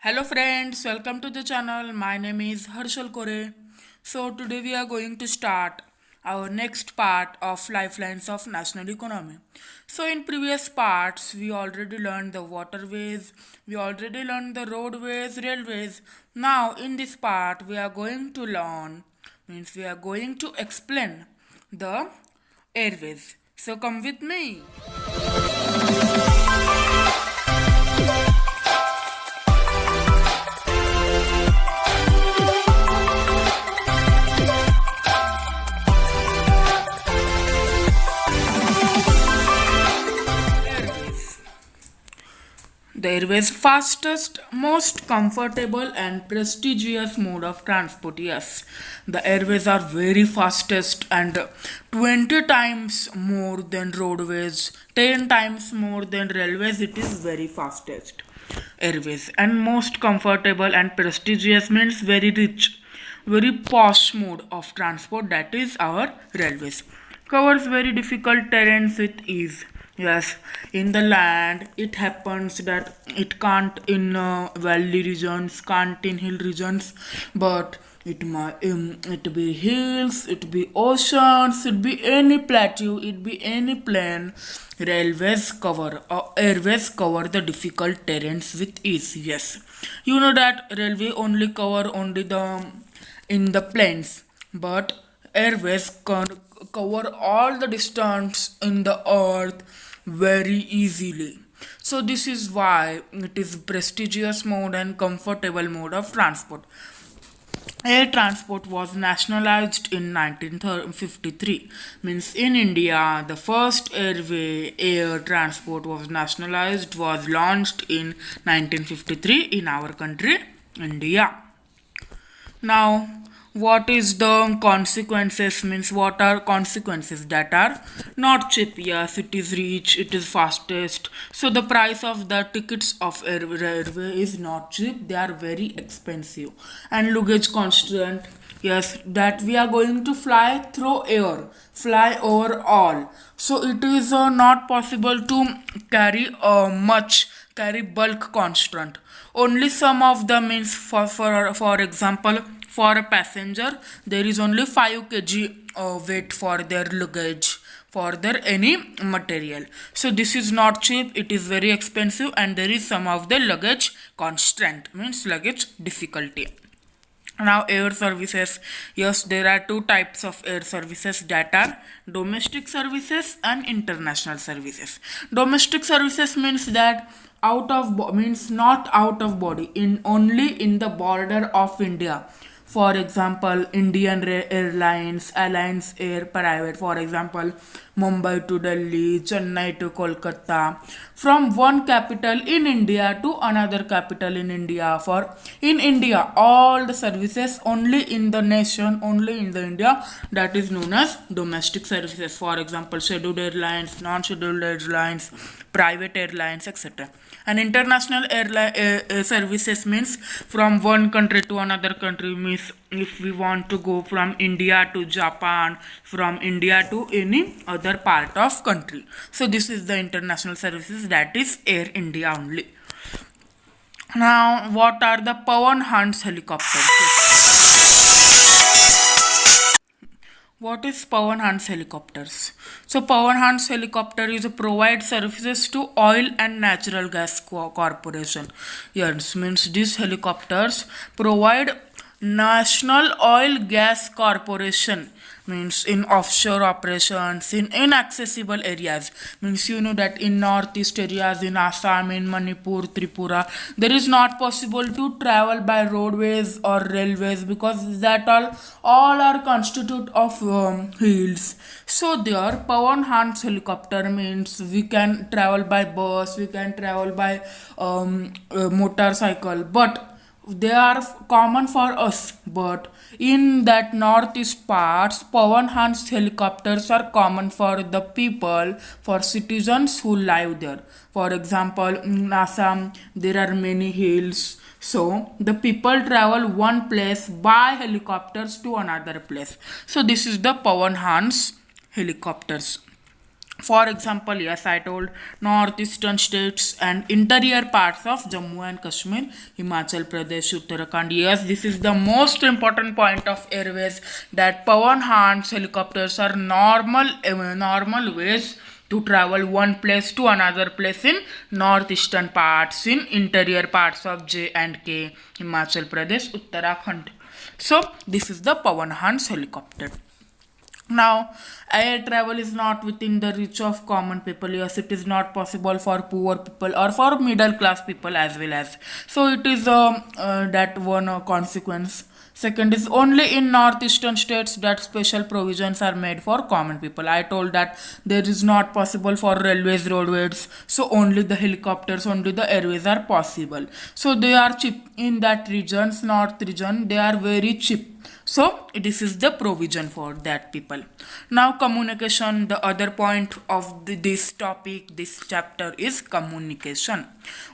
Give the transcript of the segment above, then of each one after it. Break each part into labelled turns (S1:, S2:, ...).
S1: Hello friends, welcome to the channel. My name is Harshal Kore. So today we are going to start our next part of Lifelines of National Economy. So in previous parts we already learned the waterways, we already learned the roadways, railways. Now in this part we are going to learn, means we are going to explain the airways. So come with me. Airways. The airways fastest, most comfortable and prestigious mode of transport. Yes, the airways are very fastest and 20 times more than roadways, 10 times more than railways. It is very fastest. Airways and most comfortable and prestigious means very rich, very posh mode of transport, that is our railways. Covers very difficult terrains with ease. Yes, in the land it happens that it can't in valley regions, can't in hill regions, but it be hills, it be oceans, it be any plateau, it be any plain. Railways cover or airways cover the difficult terrains with ease. Yes, you know that railway only cover only the in the plains, but airways cover all the distance in the earth very easily. So this is why it is prestigious mode and comfortable mode of transport. Air transport was nationalized in 1953. Means in India, the first air transport was nationalized, was launched in 1953 in our country, India. Now, what is the consequences? Means what are consequences that are not cheap? Yes, it is rich, it is fastest. So the price of the tickets of railway is not cheap. They are very expensive. And luggage constraint. Yes, that we are going to fly through air, fly over all. So it is not possible to carry carry bulk constant. Only some of the means for example, for a passenger there is only 5 kg weight for their luggage, for their any material. So this is not cheap, it is very expensive, and there is some of the luggage constraint, means luggage difficulty. Now air services. Yes, there are two types of air services, that are domestic services and international services. Domestic services means that means not out of body, in only in the border of India. For example, Indian Airlines, Alliance Air Private, for example, Mumbai to Delhi, Chennai to Kolkata, from one capital in India to another capital in India. For in India, all the services only in the nation, only in the India, that is known as domestic services. For example, scheduled airlines, non-scheduled airlines, private airlines, etc. And international airline services means from one country to another country. Means if we want to go from India to Japan, from India to any other part of country. So this is the international services, that is Air India only. Now what are the Pawan Hans helicopters? What is Pawan Hans helicopters? So Pawan Hans helicopter is a provide services to oil and natural gas corporation. Yes, means these helicopters provide National Oil Gas Corporation, means in offshore operations in inaccessible areas. Means you know that in northeast areas, in Assam, in Manipur, Tripura, there is not possible to travel by roadways or railways, because that all are constitute of hills. So there Pawan Hans helicopter means we can travel by bus, we can travel by motorcycle, but they are common for us. But in that northeast parts, Pawan Hans helicopters are common for the people, for citizens who live there. For example, in Assam there are many hills, so the people travel one place by helicopters to another place. So this is the Pawan Hans helicopters. For example, yes, I told northeastern states and interior parts of Jammu and Kashmir, Himachal Pradesh, Uttarakhand. Yes, this is the most important point of airways, that Pawan Hans helicopters are normal ways to travel one place to another place in northeastern parts, in interior parts of J and K, Himachal Pradesh, Uttarakhand. So this is the Pawan Hans helicopter. Now, air travel is not within the reach of common people. Yes, it is not possible for poor people or for middle class people as well as. So it is that one consequence. Second is only in northeastern states that special provisions are made for common people. I told that there is not possible for railways, roadways. So only the helicopters, only the airways are possible. So they are cheap in that regions, north region. They are very cheap. So this is the provision for that people. Now communication, the other point of this topic, this chapter is communication.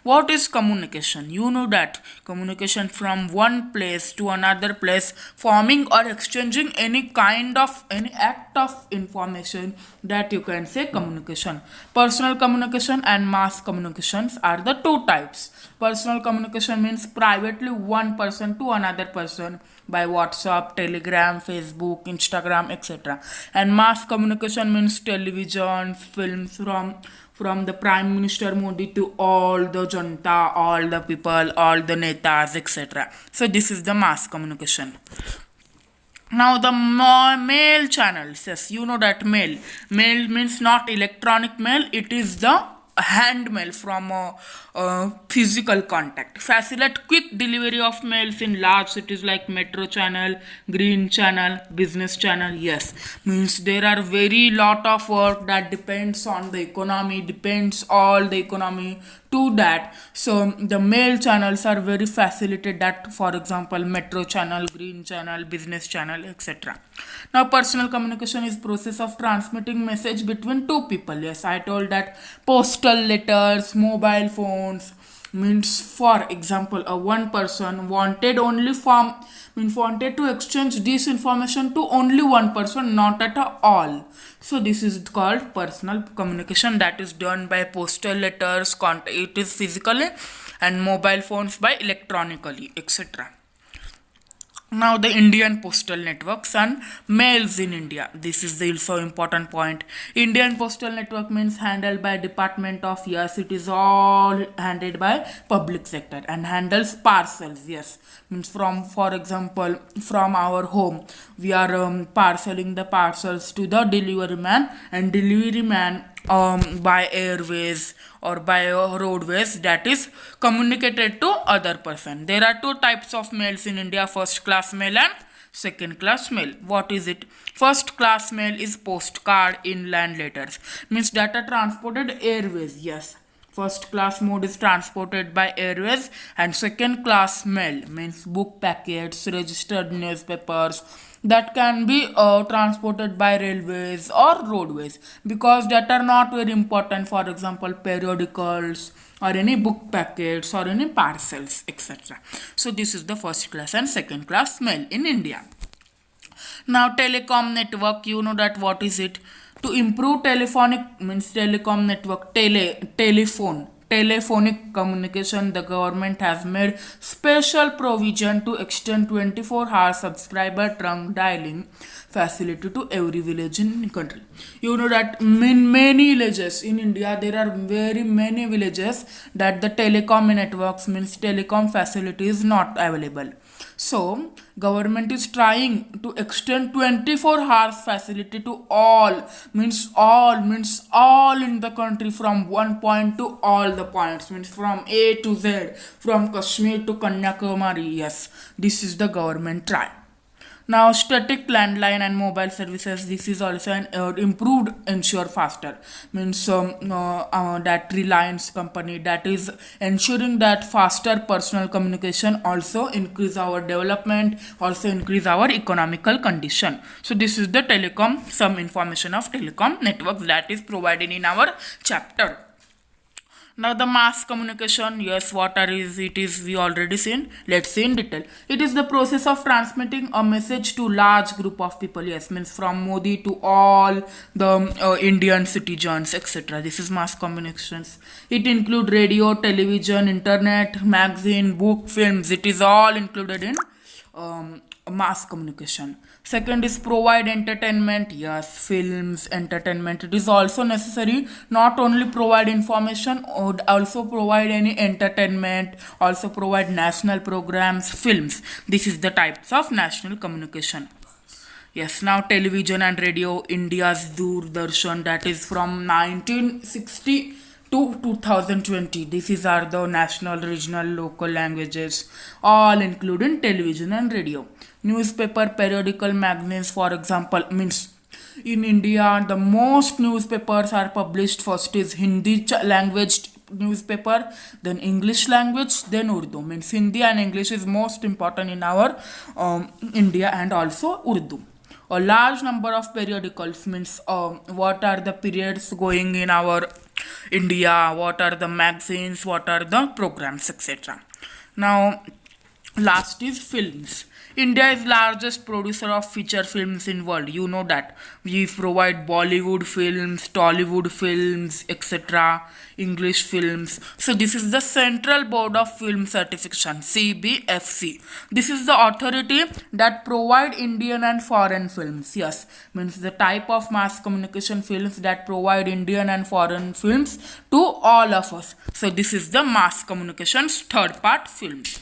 S1: What is communication? You know that communication from one place to another place, forming or exchanging any kind of any act of information, that you can say communication. Personal communication and mass communications are the two types. Personal communication means privately one person to another person by WhatsApp, Telegram, Facebook, Instagram, etc. And mass communication means television, films from the Prime Minister Modi to all the janta, all the people, all the netas, etc. So this is the mass communication. Now the mail channels, yes, you know that mail means not electronic mail, it is the hand mail from physical contact, facilitate quick delivery of mails in large cities like metro channel, green channel, business channel. Yes, means there are very lot of work that depends on the economy, depends all the economy to that. So the mail channels are very facilitated, that for example metro channel, green channel, business channel, etc. Now personal communication is process of transmitting message between two people. Yes, I told that postal letters, mobile phones, means for example a one person wanted only from means wanted to exchange this information to only one person, not at all. So this is called personal communication, that is done by postal letters, it is physically, and mobile phones by electronically, etc. Now the Indian postal networks and mails in India. This is the also important point. Indian postal network means handled by Department of, yes, it is all handled by public sector and handles parcels. Yes, means from, for example, from our home we are parceling the parcels to the delivery man, and delivery man by airways or by roadways, that is communicated to other person. There are two types of mails in India: first class mail and second class mail. What is it? First class mail is postcard, inland letters, means that are transported airways. Yes, first class mode is transported by airways, and second class mail means book packets, registered newspapers, that can be transported by railways or roadways, because that are not very important, for example periodicals or any book packets or any parcels, etc. So this is the first class and second class mail in India. Now telecom network, you know that what is it? To improve telephonic means telecom network, telephonic communication, the government has made special provision to extend 24-hour subscriber trunk dialing facility to every village in the country. You know that in many villages in India, there are very many villages that the telecom networks means telecom facility is not available. So government is trying to extend 24 hours facility to all means all in the country, from one point to all the points, means from A to Z, from Kashmir to Kanyakumari. Yes, this is the government try. Now static landline and mobile services, this is also an improved, ensure faster, means that Reliance company that is ensuring that faster personal communication, also increase our development, also increase our economical condition. So this is the telecom, some information of telecom networks that is provided in our chapter. Now the mass communication, yes, what are is it is we already seen. Let's see in detail. It is the process of transmitting a message to large group of people. Yes, means from Modi to all the Indian citizens, etc. This is mass communications. It include radio, television, internet, magazine, book, films. It is all included in mass communication. Second is provide entertainment. Yes, films, entertainment. It is also necessary not only provide information, would also provide any entertainment, also provide national programs, films. This is the types of national communication. Yes, now television and radio, India's Doordarshan, that is from 1960 to 2020. This is are the national, regional, local languages, all including television and radio. Newspaper, periodical, magazines, for example, means in India, the most newspapers are published. First is Hindi language newspaper, then English language, then Urdu. Means Hindi and English is most important in our India, and also Urdu. A large number of periodicals, means what are the periods going in our India, what are the magazines, what are the programs, etc. Now last is films. India is largest producer of feature films in world. You know that we provide Bollywood films, Tollywood films, etc. English films. So this is the Central Board of Film Certification, CBFC. This is the authority that provide Indian and foreign films. Yes, means the type of mass communication films that provide Indian and foreign films to all of us. So this is the mass communications third part, films.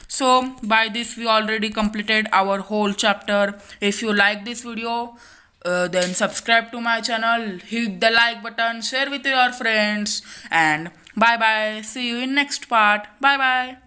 S1: So by this we already completed our whole chapter. If you like this video, then subscribe to my channel, hit the like button, share with your friends, and bye bye. See you in next part. Bye bye.